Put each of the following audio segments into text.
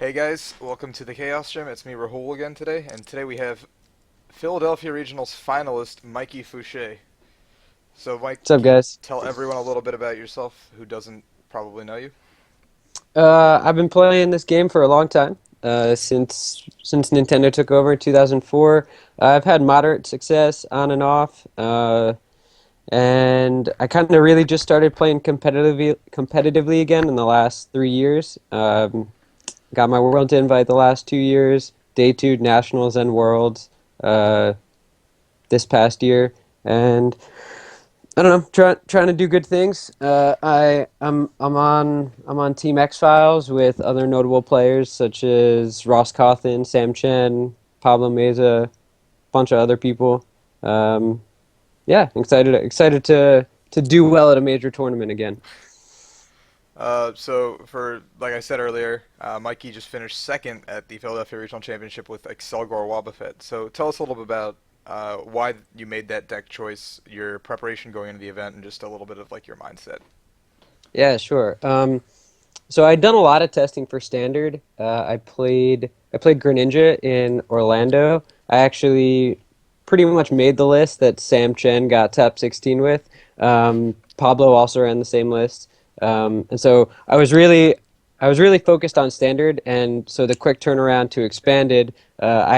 Hey guys, welcome to the Chaos Gym. It's me, Rahul, again today, and today we have Philadelphia Regionals finalist Mikey Fouchet. So, Mike, What's up, can you guys? tell everyone a little bit about yourself who doesn't probably know you? I've been playing this game for a long time, since Nintendo took over in 2004. I've had moderate success on and off, and I kind of really just started playing competitively again in the last 3 years. Got my World Invite the last 2 years, Day 2 Nationals and Worlds uh, this past year, and I don't know, trying to do good things. I'm on Team X Files with other notable players such as Ross Cawthon, Sam Chen, Pablo Meza, a bunch of other people. Um, yeah, excited to do well at a major tournament again. Like I said earlier, Mikey just finished second at the Philadelphia Regional Championship with Accelgor Wobbuffet. So, tell us a little bit about why you made that deck choice, your preparation going into the event, and just a little bit of like your mindset. Yeah, sure. So I'd done a lot of testing for standard. I played Greninja in Orlando. I actually pretty much made the list that Sam Chen got top 16 with. Pablo also ran the same list. And so I was really focused on standard, and so the quick turnaround to expanded, I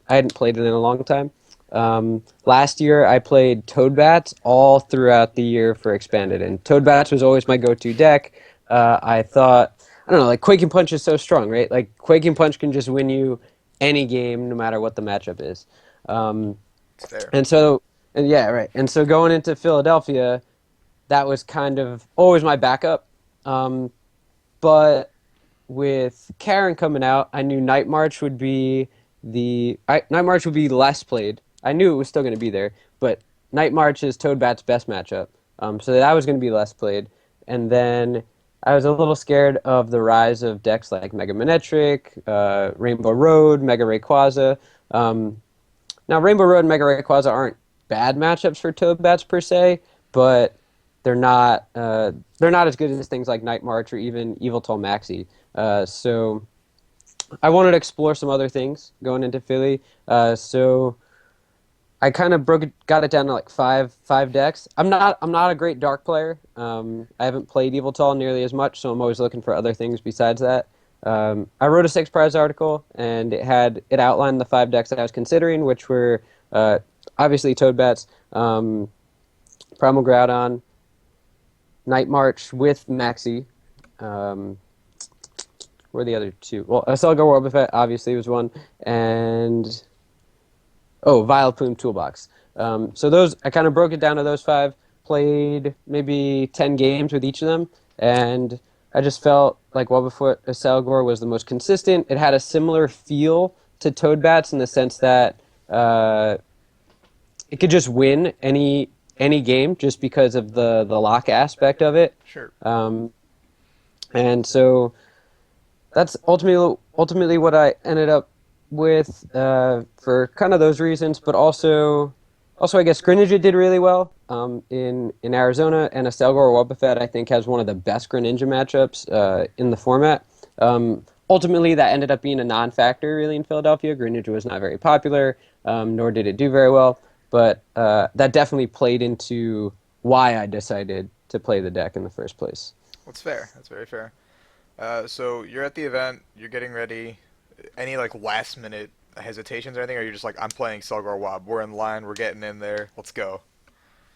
hadn't played it in a long time. Last year I played Toadbats all throughout the year for expanded, and Toadbats was always my go-to deck. I thought, I don't know, like Quaking Punch is so strong, right? Like Quaking Punch can just win you any game, no matter what the matchup is. Um, It's fair. and so, and yeah, right. And so going into Philadelphia, that was kind of always my backup. Um, but with Karen coming out, I knew Night March would be less played. I knew it was still going to be there, but Night March is Toadbat's best matchup, so that was going to be less played. And then I was a little scared of the rise of decks like Mega Manetric, Rainbow Road, Mega Rayquaza. Um, Now Rainbow Road and Mega Rayquaza aren't bad matchups for Toadbats per se, but they're not they're not as good as things like Night March or even Yveltal Maxi. So I wanted to explore some other things going into Philly. So I kind of got it down to like five decks. I'm not a great dark player. I haven't played Yveltal nearly as much, so I'm always looking for other things besides that. I wrote a six prize article, and it outlined the five decks that I was considering, which were obviously Toadbats, Primal Groudon, Night March with Maxi. Um, were the other two? Well, Accelgor Wobbuffet obviously was one, and Vileplume Toolbox. So those, I kind of broke it down to those five. Played maybe 10 games with each of them, and I just felt like Wobbuffet Accelgor was the most consistent. It had a similar feel to Toadbats in the sense that it could just win any game just because of the lock aspect of it. Sure. Um, and so that's ultimately what I ended up with for kind of those reasons, but also I guess Greninja did really well in Arizona, and Accelgor Wobbuffet I think has one of the best Greninja matchups in the format. Ultimately, that ended up being a non-factor really in Philadelphia. Greninja was not very popular, nor did it do very well, but that definitely played into why I decided to play the deck in the first place. That's fair. That's very fair. So you're at the event, you're getting ready. Any like last minute hesitations or anything, or you're just like, I'm playing Selgar Wob. We're in line. We're getting in there. Let's go.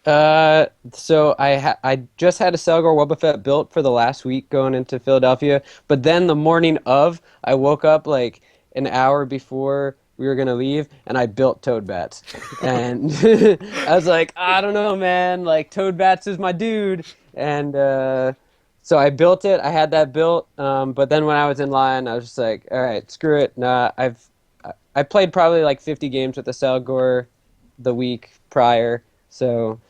So I just had a Selgor Wobbuffet built for the last week going into Philadelphia, but then the morning of, I woke up like an hour before we were gonna leave, and I built Toadbats, and I was like, I don't know, man, like Toadbats is my dude, and so I built it. I had that built, but then when I was in line, I was just like, all right, screw it. Nah, I played probably like 50 games with the Selgor the week prior, so.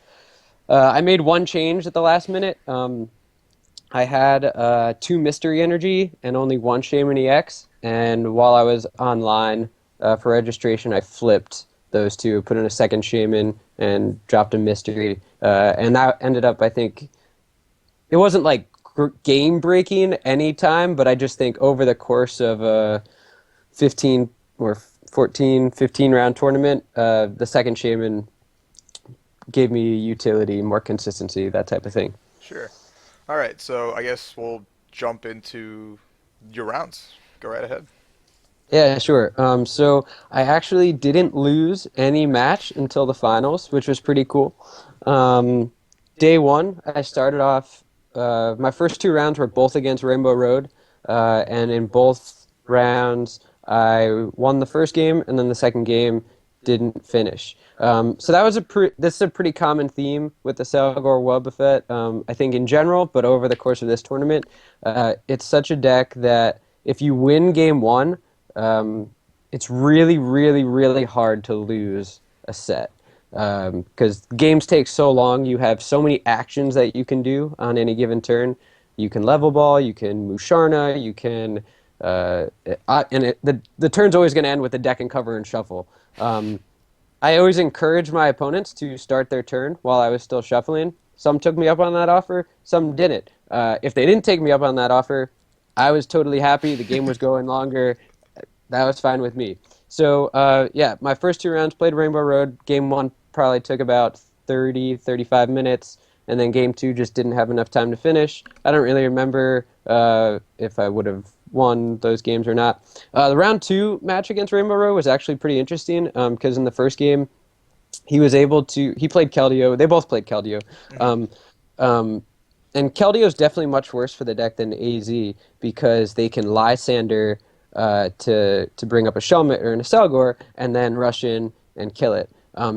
I made one change at the last minute. I had two Mystery Energy and only one Shaman EX. And while I was online for registration, I flipped those two, put in a second Shaman, and dropped a Mystery. And that ended up, I think, it wasn't like game breaking anytime, but I just think over the course of a 15 or 14, 15 round tournament, the second shaman gave me utility, more consistency, that type of thing. Sure. All right, so I guess we'll jump into your rounds. Go right ahead. Yeah, sure. So I actually didn't lose any match until the finals, which was pretty cool. Um, Day one, I started off. My first two rounds were both against Rainbow Road, and in both rounds, I won the first game, and then the second game didn't finish. So that was this is a pretty common theme with the Accelgor Wobbuffet. I think in general, but over the course of this tournament, it's such a deck that if you win game one, it's really, really, really hard to lose a set because games take so long. You have so many actions that you can do on any given turn. You can level ball, you can Musharna, you can, the turn's always going to end with a deck and cover and shuffle. I always encourage my opponents to start their turn while I was still shuffling. Some took me up on that offer, some didn't. If they didn't take me up on that offer, I was totally happy. The game was going longer. That was fine with me. So, yeah, my first two rounds played Rainbow Road. Game one probably took about 30, 35 minutes, and then game two just didn't have enough time to finish. I don't really remember if I would have won those games or not. The round two match against Rainbow Road was actually pretty interesting because in the first game, he played Keldeo. They both played Keldeo. Um, and Keldeo is definitely much worse for the deck than AZ because they can Lysander to bring up a Shelmet or an Accelgor and then rush in and kill it.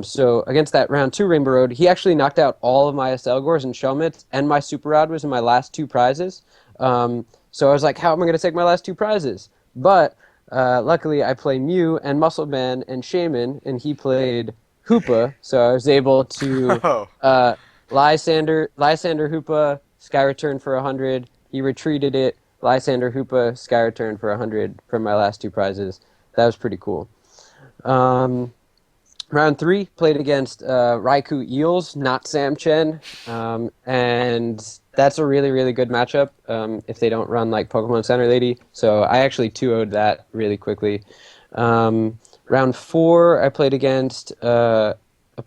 So against that round two Rainbow Road, he actually knocked out all of my Accelgors and Shelmets, and my Super Rod was in my last two prizes. So I was like, how am I going to take my last two prizes? But luckily, I play Mew and Muscle Man and Shaman, and he played Hoopa, so I was able to Oh, Lysander Hoopa, Sky Return for 100. He retreated it. Lysander Hoopa, Sky Return for 100 from my last two prizes. That was pretty cool. Round three, played against Raikou Eels, not Sam Chen. And that's a really, really good matchup if they don't run like Pokemon Center Lady. So I actually 2-0'd that really quickly. Round four, I played against a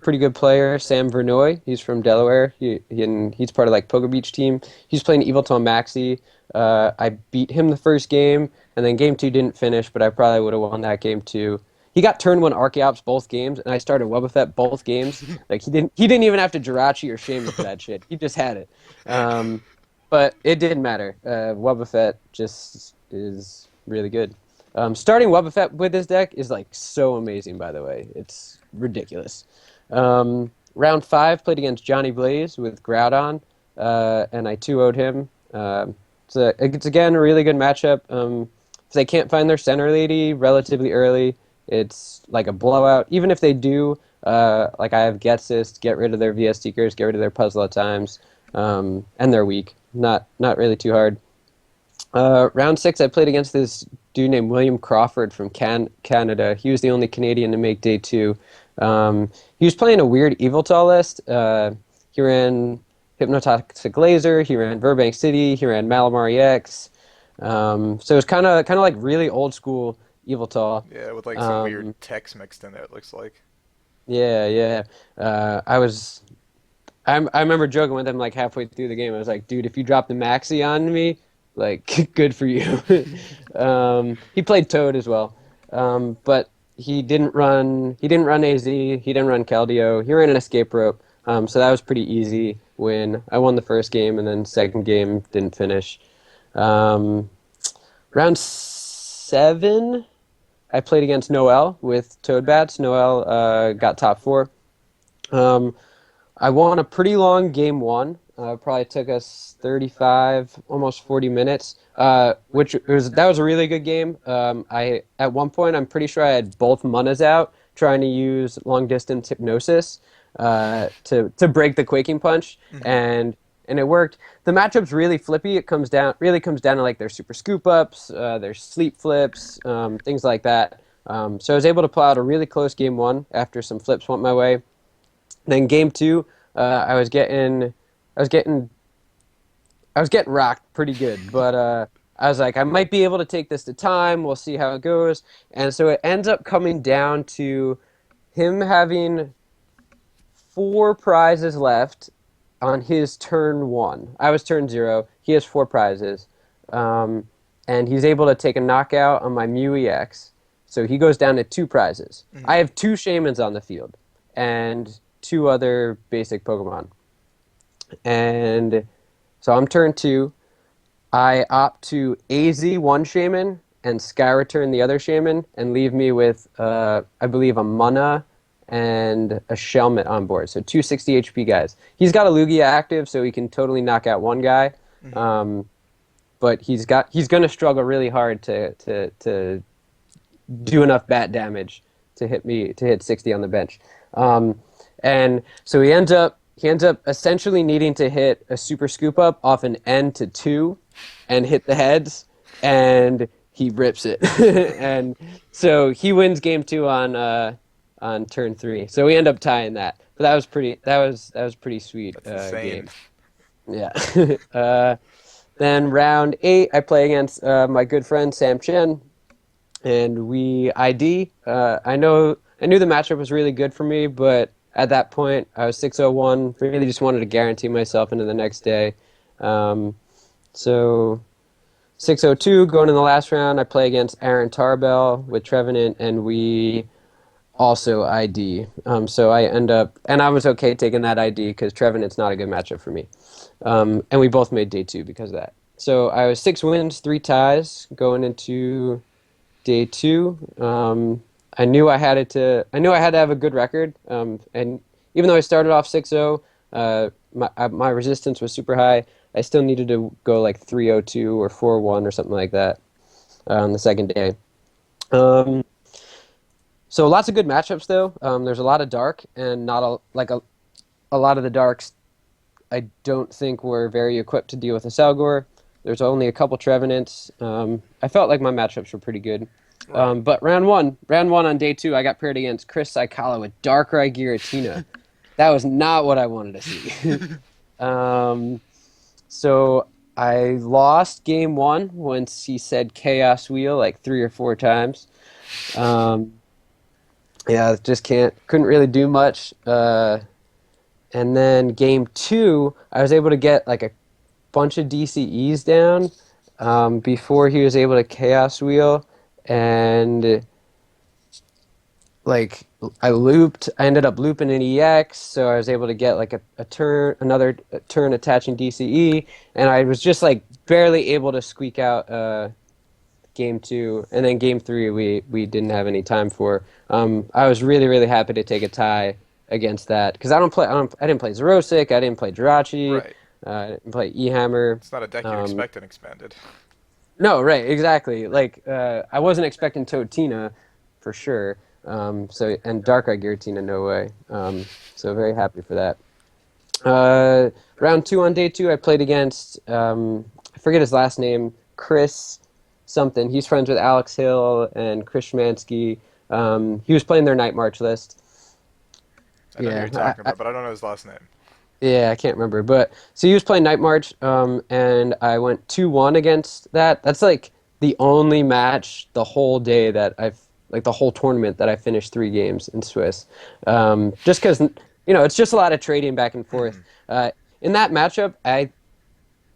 pretty good player, Sam Vernoy. He's from Delaware. He's part of like Poke Beach team. He's playing Evilton Maxi. I beat him the first game, and then game two didn't finish, but I probably would have won that game too. He got turn one Archeops both games, and I started Wobbuffet both games. Like he didn't even have to Jirachi or Shaman for that shit. He just had it. But it didn't matter. Wobbuffet just is really good. Starting Wobbuffet with this deck is like so amazing, by the way. It's ridiculous. Round five, played against Johnny Blaze with Groudon, and I 2-0'd him. It's again a really good matchup. If they can't find their center lady relatively early, it's like a blowout. Even if they do, like I have Getsist, get rid of their VS Seekers, get rid of their puzzle at times, and they're weak. Not really too hard. Round six, I played against this dude named William Crawford from Canada. He was the only Canadian to make day two. He was playing a weird Eviltal list. He ran Hypnotoxic Laser, he ran Burbank City, he ran Malamar EX. So it was kind of like really old school Eviltal. yeah, with like some weird text mixed in there, it looks like. Yeah. I remember joking with him like halfway through the game. I was like, dude, if you drop the Maxi on me, like, good for you. He played Toad as well, but he didn't run AZ. He didn't run Keldeo. He ran an Escape Rope. So that was pretty easy win. I won the first game, and then second game didn't finish. Round seven, I played against Noel with Toadbats. Noel got top four. I won a pretty long game one. Probably took us 35, almost 40 minutes, that was a really good game. At one point, I'm pretty sure I had both Munas out trying to use long distance hypnosis to break the Quaking Punch, and it worked. The matchup's really flippy. It really comes down to like their super scoop ups, their sleep flips, things like that. So I was able to pull out a really close game one after some flips went my way. Then game two, I was getting I was getting rocked pretty good, but I was like, I might be able to take this to time. We'll see how it goes. And so it ends up coming down to him having four prizes left on his turn one. I was turn zero. He has four prizes. Um, and he's able to take a knockout on my Mew EX. So he goes down to two prizes. I have two Shamans on the field and two other basic Pokemon. And so I'm turn two. I opt to AZ one Shaman and Sky Return the other Shaman and leave me with, I believe, a Mana and a Shelmet on board. So two 60 HP guys. He's got a Lugia active, so he can totally knock out one guy. But he's going to struggle really hard to do enough bat damage to hit 60 on the bench. And so he ends up essentially needing to hit a super scoop up off an N to 2 and hit the heads, and he rips it. And so he wins game 2 on turn 3. So we end up tying that. But that was pretty sweet. That's insane. Game. Yeah. Then round 8, I play against my good friend Sam Chen, and we ID. I knew the matchup was really good for me, but at that point I was 601. Really just wanted to guarantee myself into the next day. So 602 going in the last round, I play against Aaron Tarbell with Trevenant, and we also ID. So I end up, and I was okay taking that ID because Trevenant's not a good matchup for me. And we both made day 2 because of that. So I was 6 wins, 3 ties going into day 2. I knew I had to have a good record. And even though I started off 6-0, my resistance was super high. I still needed to go like 3-0-2 or 4-1 or something like that on the second day. So lots of good matchups though. There's a lot of dark, and not a lot of the darks I don't think were very equipped to deal with Accelgor. There's only a couple Trevenants. I felt like my matchups were pretty good. But round one on day 2, I got paired against Chris Saikala with Darkrai Giratina. That was not what I wanted to see. So I lost game 1 once he said Chaos Wheel like 3 or 4 times. Yeah, just couldn't really do much. And then game 2, I was able to get like a bunch of DCEs down before he was able to Chaos Wheel, and like I ended up looping an EX, so I was able to get like another turn attaching DCE, and I was just like barely able to squeak out game 2, and then game 3 we didn't have any time for. I was really, really happy to take a tie against that because I didn't play Xerosic, I didn't play Jirachi, Right. I didn't play E-Hammer. It's not a deck you'd expect in Expanded. No, right, exactly. Like I wasn't expecting Totina for sure. So and Darkrai Giratina, no way. So very happy for that. Round 2 on day 2, I played against I forget his last name, Chris something. He's friends with Alex Hill and Chris Shmansky. He was playing their Night March list. I know who you're talking about, but I don't know his last name. Yeah, I can't remember. But so he was playing Night March, and I went 2-1 against that. That's like the only match the whole day that the whole tournament that I finished 3 games in Swiss. Just because, it's just a lot of trading back and forth. In that matchup,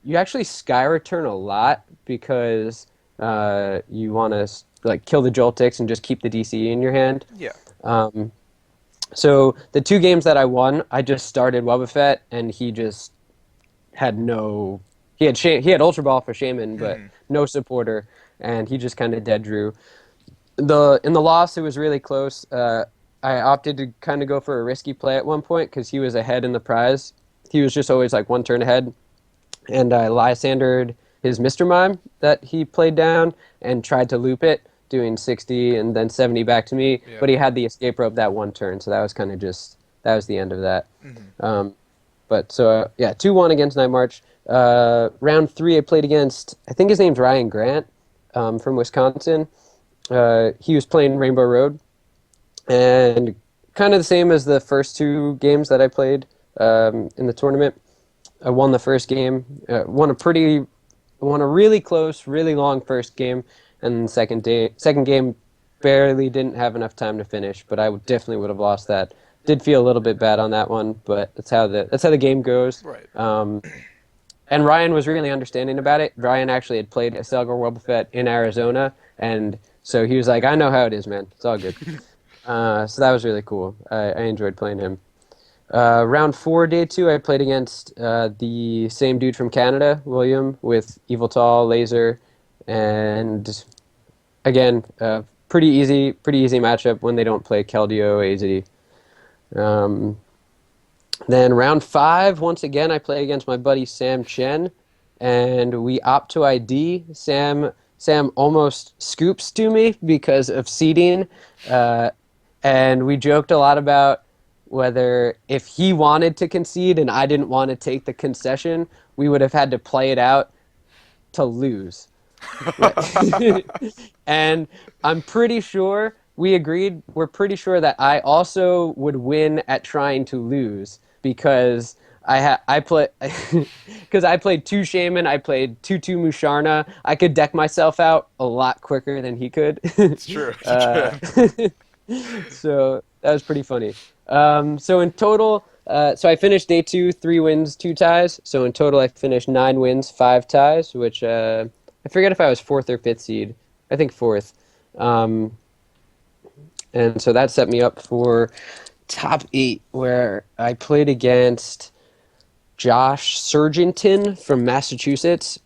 you actually Sky Return a lot because you want to like kill the Joltix and just keep the DCE in your hand. Yeah. So the 2 games that I won, I just started Wobbuffet, and he just had no. He had Ultra Ball for Shaman, but no supporter, and he just kind of dead drew. In the loss, it was really close. I opted to kind of go for a risky play at one point because he was ahead in the prize. He was just always like 1 turn ahead, and I Lysandered his Mr. Mime that he played down and tried to loop it, doing 60 and then 70 back to me, but he had the escape rope that 1 turn, so that was kind of that was the end of that. But so, 2-1 against Night March. Round 3, I played against, I think his name's Ryan Grant from Wisconsin. He was playing Rainbow Road, and kind of the same as the first 2 games that I played in the tournament. I won the first game. Won a really close, really long first game, and the second game barely didn't have enough time to finish. But definitely would have lost that. Did feel a little bit bad on that one, but that's how the game goes. Right. And Ryan was really understanding about it. Ryan actually had played Accelgor Wobbuffet in Arizona, and so he was like, "I know how it is, man. It's all good." So that was really cool. I enjoyed playing him. Round four, day two, I played against the same dude from Canada, William, with Evil Tall, Laser, and again, pretty easy matchup when they don't play Keldeo, AZD. Then round five, once again, I play against my buddy Sam Chen, and we opt to ID. Sam almost scoops to me because of seeding, and we joked a lot about whether if he wanted to concede and I didn't want to take the concession, we would have had to play it out to lose. And I'm pretty sure we agreed. We're pretty sure that I also would win at trying to lose because I play because I played two Shaman, I played two Musharna. I could deck myself out a lot quicker than he could. It's true. It's true. So that was pretty funny. So in total, so I finished day two, 3 wins, 2 ties. So in total, I finished 9 wins, 5 ties, which I forget if I was 4th or 5th seed. I think 4th. And so that set me up for top 8, where I played against Josh Surgenton from Massachusetts.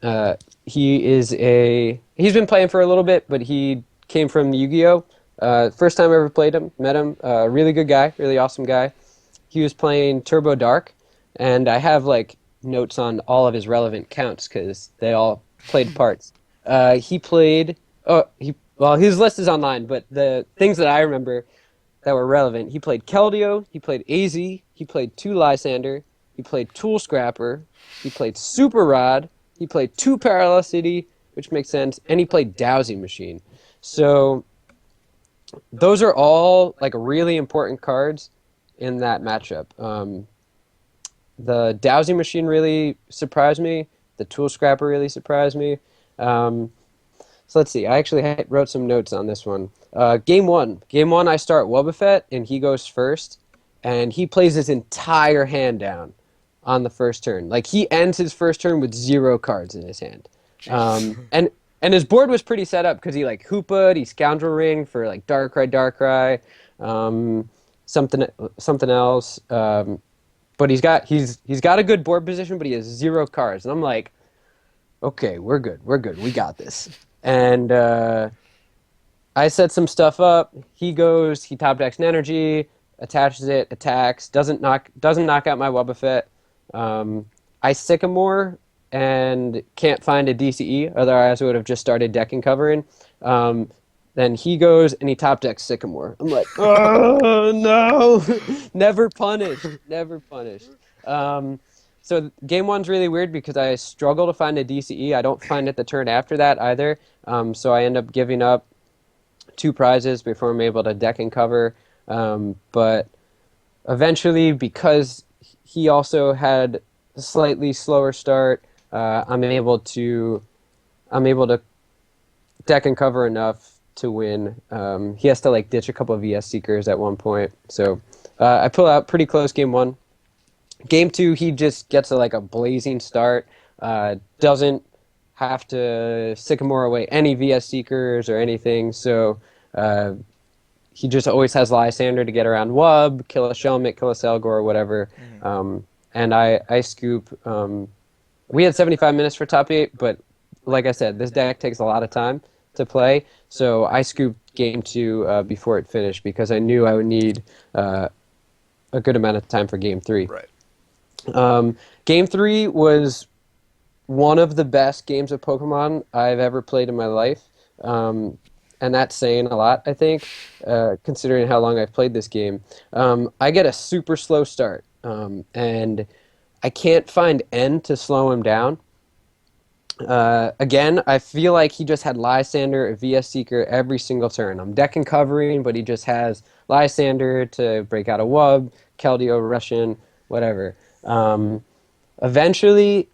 He's been playing for a little bit, but he came from Yu-Gi-Oh! First time I ever played him, met him. Really good guy, really awesome guy. He was playing Turbo Dark, and I have like notes on all of his relevant counts because they all played parts. He played. Well, his list is online, but the things that I remember that were relevant, he played Keldeo, he played AZ, he played 2 Lysander, he played Tool Scrapper, he played Super Rod, he played 2 Parallel City, which makes sense, and he played Dowsing Machine. So those are all like really important cards in that matchup. The Dowsing Machine really surprised me. The Tool Scrapper really surprised me. So let's see. I actually wrote some notes on this one. Game one, I start Wobbuffet, and he goes first, and he plays his entire hand down on the first turn. Like he ends his first turn with 0 cards in his hand. And his board was pretty set up because he like Hoopa, he Scoundrel Ring for like Darkrai, something else. But he's got a good board position, but he has 0 cards, and I'm like, okay, we're good, we got this. And I set some stuff up. He top decks an energy, attaches it, attacks, doesn't knock out my Wobbuffet. I Sycamore and can't find a DCE, otherwise I would have just started decking covering. Then he goes and he top decks Sycamore. I'm like, oh no, never punished. So game one's really weird because I struggle to find a DCE. I don't find it the turn after that either. So I end up giving up 2 prizes before I'm able to deck and cover. But eventually, because he also had a slightly slower start, I'm able to deck and cover enough to win. He has to like ditch a couple of VS Seekers at one point. So I pull out pretty close game one. Game two, he just gets a blazing start. Doesn't have to Sycamore away any VS Seekers or anything. So he just always has Lysander to get around Wub, kill a Shelmet, kill a Accelgor, whatever. And I scoop. We had 75 minutes for top 8, but like I said, this deck takes a lot of time to play. So I scooped game 2 before it finished because I knew I would need a good amount of time for game 3. Right. Game 3 was one of the best games of Pokemon I've ever played in my life. And that's saying a lot, I think, considering how long I've played this game. I get a super slow start, and I can't find N to slow him down. Again, I feel like he just had Lysander, a VS Seeker every single turn. I'm decking covering, but he just has Lysander to break out a Wub, Keldeo, Russian, whatever. Eventually,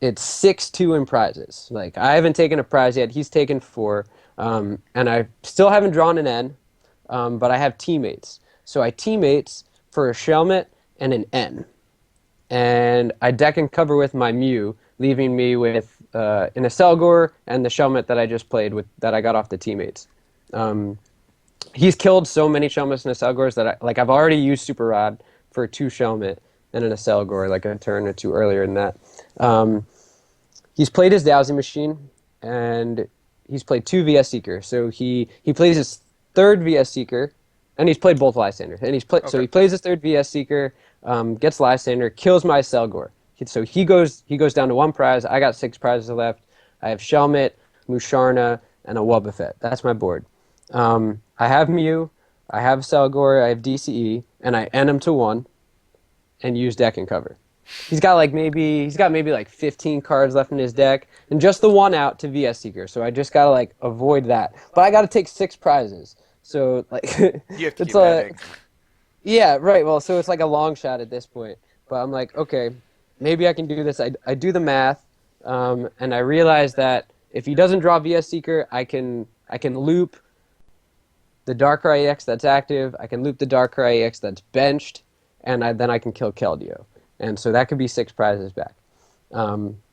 it's 6-2 in prizes. Like, I haven't taken a prize yet. He's taken 4. And I still haven't drawn an N, but I have teammates. So I teammates for a Shelmet and an N. And I deck and cover with my Mew, leaving me with an Accelgor and the Shelmet that I just played with that I got off the teammates. He's killed so many Shelmets and Accelgors that I've already used Super Rod for 2 Shelmet and an Accelgor, like a turn or 2 earlier than that. He's played his Dowsing Machine, and he's played 2 VS Seeker. So he plays his 3rd VS Seeker, and he's played both Lysander. And so he plays his 3rd VS Seeker, gets Lysander, kills my Accelgor. So he goes down to 1 prize. I got 6 prizes left. I have Shelmet, Musharna, and a Wobbuffet. That's my board. I have Mew, I have Accelgor, I have DCE, and I end him to 1 and use deck and cover. He's got maybe 15 cards left in his deck, and just the 1 out to VS Seeker. So I just gotta avoid that. But I gotta take 6 prizes. So You have to keep betting. yeah, right. Well, so it's like a long shot at this point. But I'm like, okay, maybe I can do this. I do the math, and I realize that if he doesn't draw VS Seeker, I can loop the Darkrai EX that's active. I can loop the Darkrai EX that's benched, and then I can kill Keldeo. And so that could be 6 prizes back.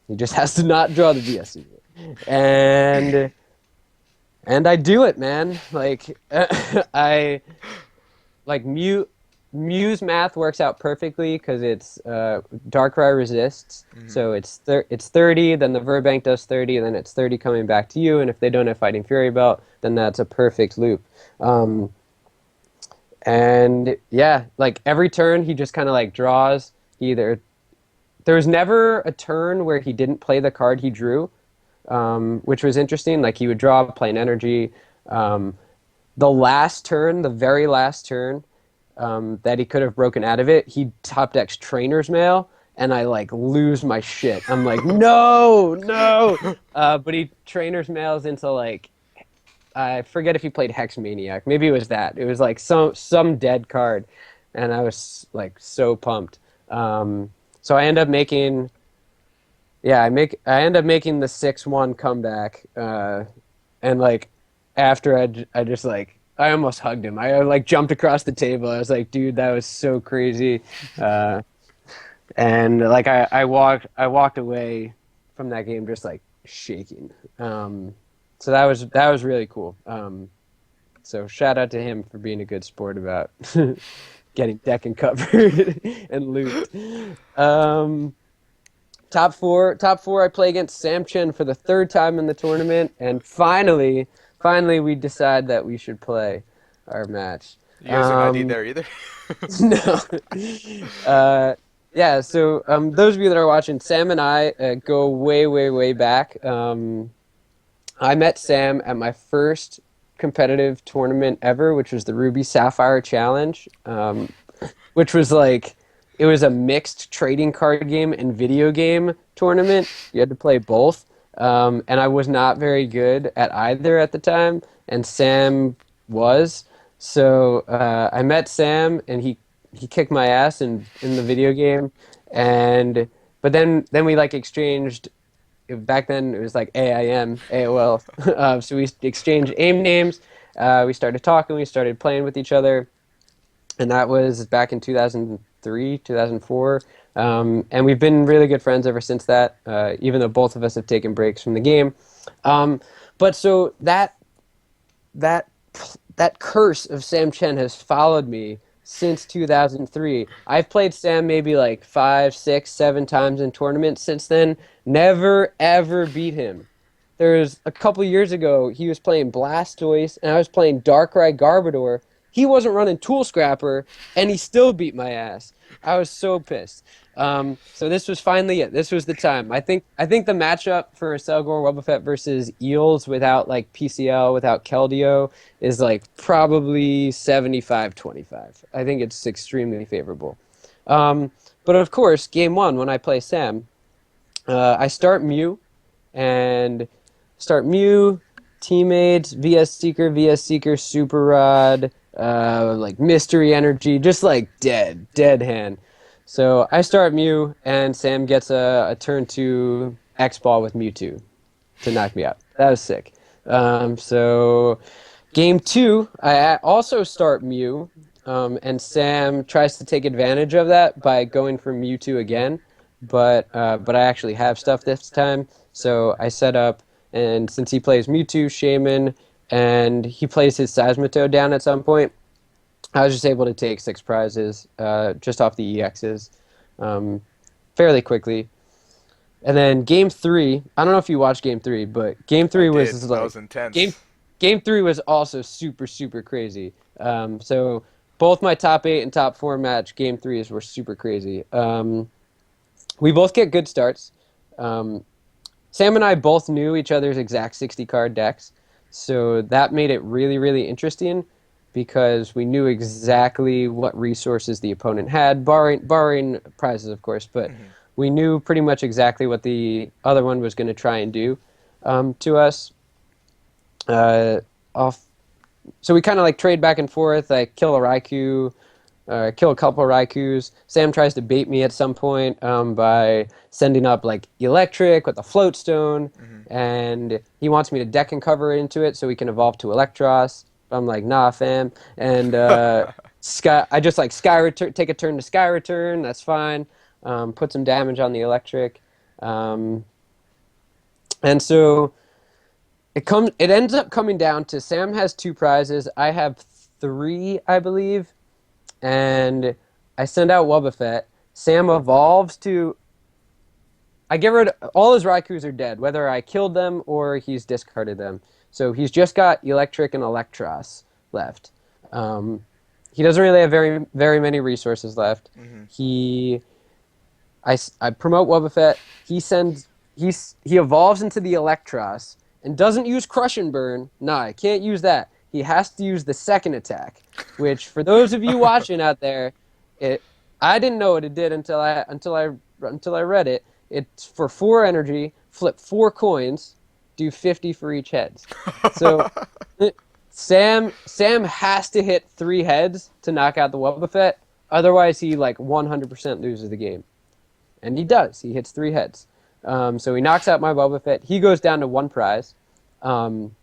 He just has to not draw the VS Seeker. And I do it, man. Mew's math works out perfectly because it's Darkrai resists. Mm-hmm. So it's 30, then the Verbank does 30, and then it's 30 coming back to you. And if they don't have Fighting Fury Belt, then that's a perfect loop. And yeah, every turn he just kind of draws. There was never a turn where he didn't play the card he drew, which was interesting. He would draw, play an energy. The very last turn that he could have broken out of it, he top decks Trainer's Mail, and I lose my shit. I'm like, no. But he Trainer's Mails into I forget if he played Hex Maniac. Maybe it was that. It was some dead card, and I was so pumped. So I end up making, I end up making the 6-1 comeback, and after I just I almost hugged him. I jumped across the table. I was like, dude, that was so crazy, and I walked away from that game just shaking. So that was really cool. So shout out to him for being a good sport about getting deck and covered and looped. Top four, I play against Sam Chen for the 3rd time in the tournament, and finally we decide that we should play our match. You guys are not there either? No. Yeah, so those of you that are watching, Sam and I go way, way, way back. I met Sam at my first competitive tournament ever, which was the Ruby Sapphire Challenge, which was it was a mixed trading card game and video game tournament. You had to play both, and I was not very good at either at the time, and Sam was. So I met Sam, and he kicked my ass in the video game, but then we exchanged. Back then it was AIM, AOL. So we exchanged AIM names. We started talking. We started playing with each other, and that was back in 2003, 2004. And we've been really good friends ever since that. Even though both of us have taken breaks from the game. But so that curse of Sam Chen has followed me since 2003. I've played Sam maybe 5, 6, 7 times in tournaments since then. Never, ever beat him. There's a couple years ago, he was playing Blastoise, and I was playing Darkrai Garbodor. He wasn't running Tool Scrapper, and he still beat my ass. I was so pissed. So this was finally it. This was the time. I think the matchup for Accelgor Wobbuffet versus Eels without PCL, without Keldeo, is probably 75-25. I think it's extremely favorable. But of course, game 1 when I play Sam, I start Mew, teammates, VS Seeker, Super Rod, Mystery Energy, just dead hand. So I start Mew, and Sam gets a turn 2 X ball with Mewtwo to knock me out. That was sick. So game 2, I also start Mew, and Sam tries to take advantage of that by going for Mewtwo again, but I actually have stuff this time, so I set up, and since he plays Mewtwo, Shaman, and he plays his Seismitoad down at some point, I was just able to take 6 prizes just off the EXs fairly quickly. And then game 3, I don't know if you watched game 3, but game I 3 did. was That like was intense. game 3 was also super super crazy. So both my top 8 and top 4 match game 3s were super crazy. We both get good starts. Um, Sam and I both knew each other's exact 60 card decks, so that made it really really interesting because we knew exactly what resources the opponent had, barring prizes of course, but Hmm. we knew pretty much exactly what the other one was going to try and do to us. Uh, off, so we kind of like trade back and forth. I kill a Raikou, kill a couple of Raikus. Sam tries to bait me at some point by sending up like Electric with a Float Stone, Hmm. and he wants me to deck and cover into it so we can evolve to Electros. I'm like, nah, fam. And I just like Sky Return, take a turn to Sky Return. That's fine. Put some damage on the Electric, um, and so it ends up coming down to Sam has 2 prizes. I have 3, I believe, and I send out Wobbuffet. Sam evolves to. I get rid of all his Raikus are dead, whether I killed them or he's discarded them. So he's just got Electric and Electros left. Um, he doesn't really have very many resources left. Hmm. He, I promote Wobbuffet. He evolves into the Electros and doesn't use Crush and Burn. Nah, I can't use that. He has to use the second attack, which for those of you watching out there, it I didn't know what it did until I read it. It's for 4 energy, flip 4 coins, do 50 for each heads. So Sam has to hit 3 heads to knock out the Wobbuffet. Otherwise, he like 100% loses the game, and he does. He hits 3 heads. So he knocks out my Wobbuffet. He goes down to 1 prize, um,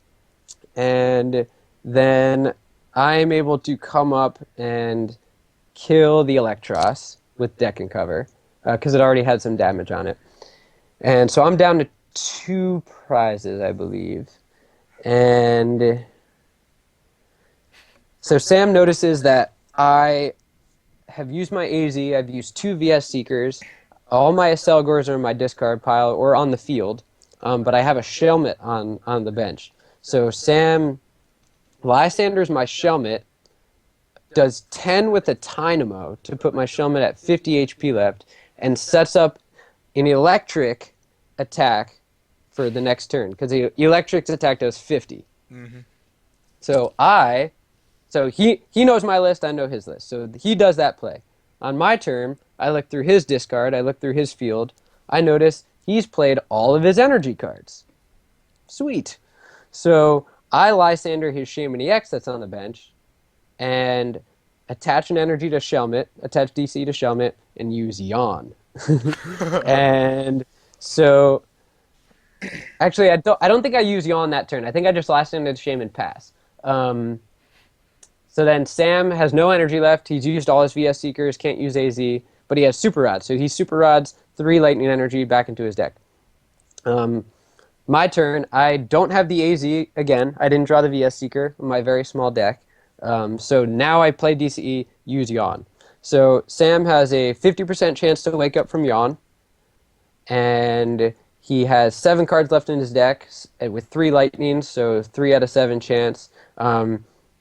and then I'm able to come up and kill the Electros with deck and cover because it already had some damage on it. And so I'm down to 2 prizes, I believe. And so Sam notices that I have used my AZ. I've used 2 VS Seekers. All my Accelgors are in my discard pile or on the field, but I have a Shelmet on the bench. So Sam Lysander's my Shelmet, does 10 with a Dynamo to put my Shelmet at 50 HP left, and sets up an Electric attack for the next turn, because the Electric's attack does 50. Hmm. So he knows my list, I know his list. So he does that play. On my turn, I look through his discard, I look through his field, I notice he's played all of his energy cards. Sweet. So I Lysander his Shaman EX that's on the bench, and attach an energy to Shelmet, attach DC to Shelmet, and use Yawn. And so, actually, I don't think I use Yawn that turn. I think I just last ended Shaman pass. So then Sam has no energy left. He's used all his VS Seekers, can't use AZ, but he has Super Rods. So he Super Rods 3 Lightning Energy back into his deck. My turn. I don't have the AZ again. I didn't draw the VS Seeker in my very small deck. So now I play DCE, use Yawn. So Sam has a 50% chance to wake up from Yawn, and he has 7 cards left in his deck with 3 lightnings, so 3 out of 7 chance.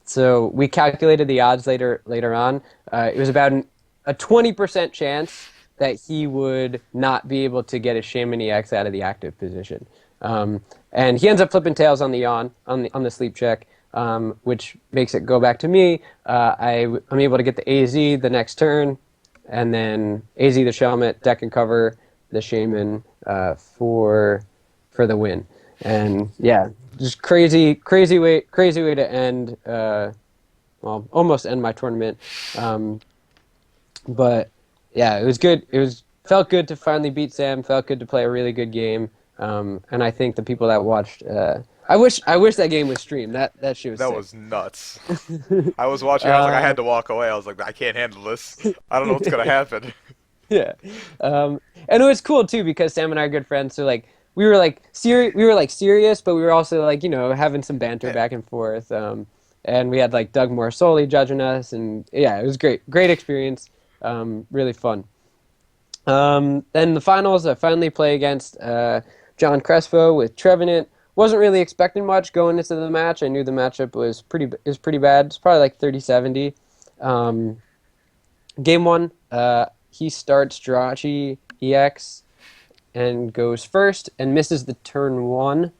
So we calculated the odds later on. It was about a 20% chance that he would not be able to get his Shaman EX out of the active position. And he ends up flipping tails on the Yawn, on the sleep check, which makes it go back to me. I'm able to get the AZ the next turn, and then AZ the Shelmet, deck and cover the Shaman for the win. And yeah, just crazy way to end. Well, almost end my tournament. But yeah, it was good. Felt good to finally beat Sam. Felt good to play a really good game. And I think the people that watched, I wish that game was streamed. That shit was That sick. was nuts. I was watching. I was like, I Uh, had to walk away. I was like, I can't handle this. I don't know what's gonna happen. yeah. And it was cool too because Sam and I are good friends. So like we were like serious, but we were also like having some banter Yeah. back and forth. And we had like Doug Morsoli judging us, and yeah, it was great experience. Really fun. Then the finals, I finally play against John Crespo with Trevenant. Wasn't really expecting much going into the match. I knew the matchup was pretty bad. It's probably like 30-70. Um, Game one, he starts Jirachi EX and goes first and misses the turn one.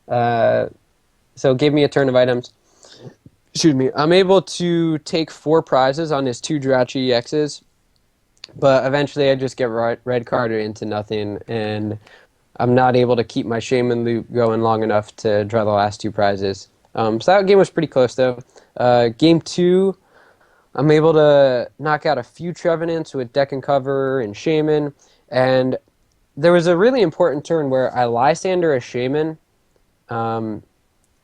Uh, so gave me a turn of items. Excuse me. I'm able to take 4 prizes on his 2 Jirachi EXs, but eventually I just get red carded into nothing, and I'm not able to keep my Shaman loop going long enough to draw the last 2 prizes. So that game was pretty close, though. Game two, I'm able to knock out a few Trevenants with Deck and Cover and Shaman, and there was a really important turn where I Lysander a Shaman, um,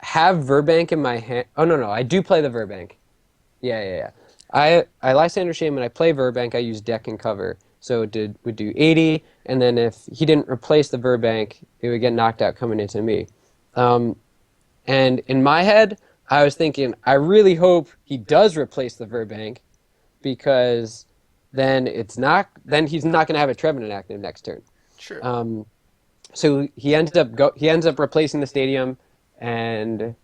have Verbank in my hand. Oh, no, I do play the Verbank. Yeah. I Lysander Shaman, I play Verbank, I use Deck and Cover. So it would do 80, and then if he didn't replace the Verbank, it would get knocked out coming into me. Um, and in my head, I was thinking, I really hope he does replace the Verbank because then he's not going to have a Trevenant active next turn. Sure. Um, so he ends up replacing the stadium and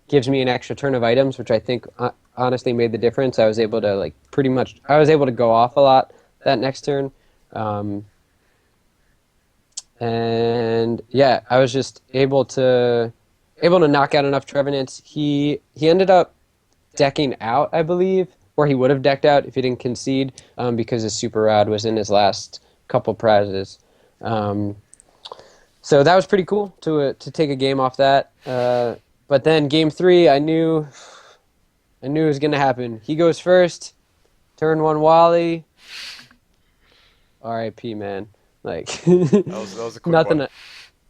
gives me an extra turn of items, which I think honestly made the difference. I was able to go off a lot that next turn, um, and yeah, I was just able to knock out enough Trevenants. He ended up decking out, I believe, or he would have decked out if he didn't concede, because his super rod was in his last couple prizes. Um, so that was pretty cool to take a game off that. But then game three, I knew it was gonna happen. He goes first, turn one Wally, R.I.P. man. Like That was a quick one. nothing.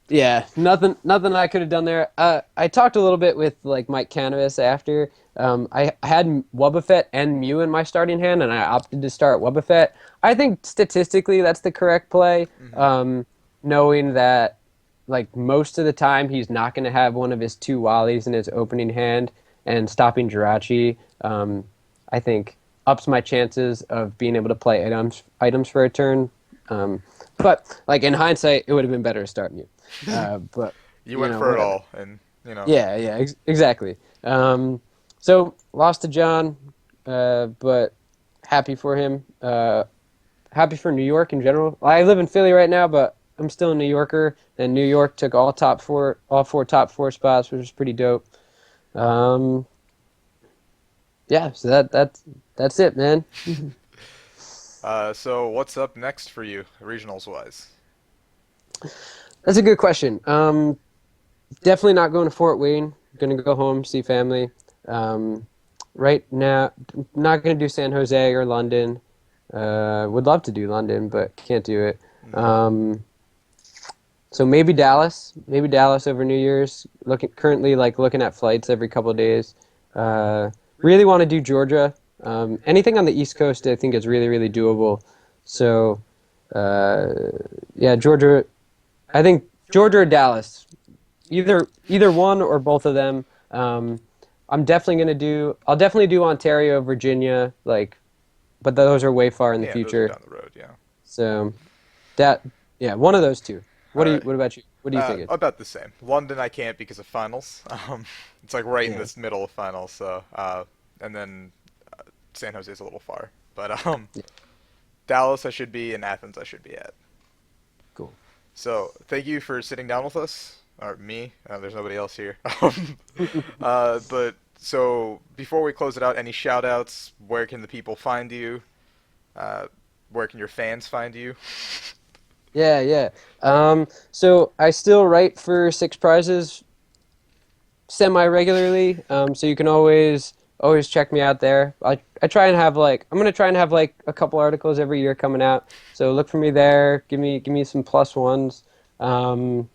Yeah, nothing I could have done there. I talked a little bit with like Mike Canavas after. I had Wobbuffet and Mew in my starting hand, and I opted to start Wobbuffet. I think statistically that's the correct play, Hmm. knowing that like most of the time he's not going to have one of his 2 Wallies in his opening hand, and stopping Jirachi, I think ups my chances of being able to play items for a turn. But like in hindsight, it would have been better to start Mew. But You went for it whatever. all, and Yeah, exactly. So lost to John, but happy for him. Happy for New York in general. I live in Philly right now, but I'm still a New Yorker, and New York took all 4 top 4 spots, which was pretty dope. Um, yeah, so that's it, man. So what's up next for you, regionals wise? That's a good question. Definitely not going to Fort Wayne. Going to go home, see family. Um, right now, not going to do San Jose or London. Would love to do London, but can't do it. Hmm. Um, so maybe Dallas. Maybe Dallas over New Year's. Currently looking at flights every couple of days. Really want to do Georgia. Anything on the East Coast, I think is really really doable. So uh, yeah, Georgia. I think Georgia or Dallas, either one or both of them. I'll definitely do Ontario, Virginia, but those are way far in the Yeah, those are future. down the road. Yeah. So that, yeah, one of those two. All right. What about you? What do you think? About the same. London, I can't because of finals. It's like right in Yeah. this middle of finals. So, and then San Jose's a little far, but Yeah. Dallas, I should be, and Athens, I should be at. Cool. So, thank you for sitting down with us, or me. There's nobody else here. But so before we close it out, any shout outs? Where can the people find you? Uh, where can your fans find you? Yeah. So I still write for Six Prizes semi regularly. So you can always always check me out there. I try and have like I'm gonna try and have like a couple articles every year coming out. So look for me there. Give me some plus ones. Um,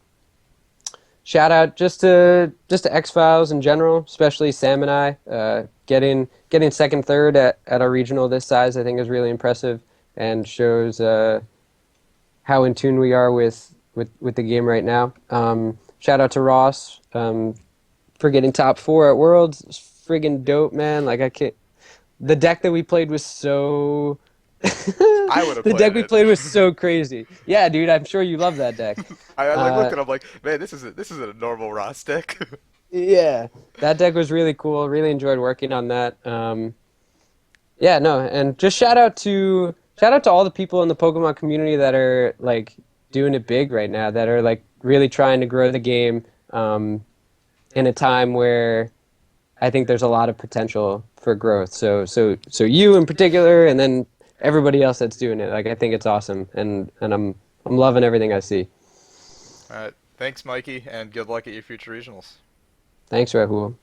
Shout out just to X Files in general, especially Sam and I. Getting second, third at a regional this size, I think is really impressive and shows how in tune we are with the game right now. Shout out to Ross for getting top four at Worlds. It's friggin' dope, man. Like I can't. The deck that we played was so. I would have The played deck we it. played was so crazy. Yeah, dude, I'm sure you love that deck. I like looked Uh, at him like, man, this isn't a normal Ross deck. yeah, that deck was really cool. Really enjoyed working on that. Yeah, no, and just shout out to all the people in the Pokemon community that are like doing it big right now, that are like really trying to grow the game in a time where I think there's a lot of potential for growth. So you in particular, and then everybody else that's doing it. Like I think it's awesome, and I'm loving everything I see. All right, thanks, Mikey, and good luck at your future regionals. Thanks, Rahul.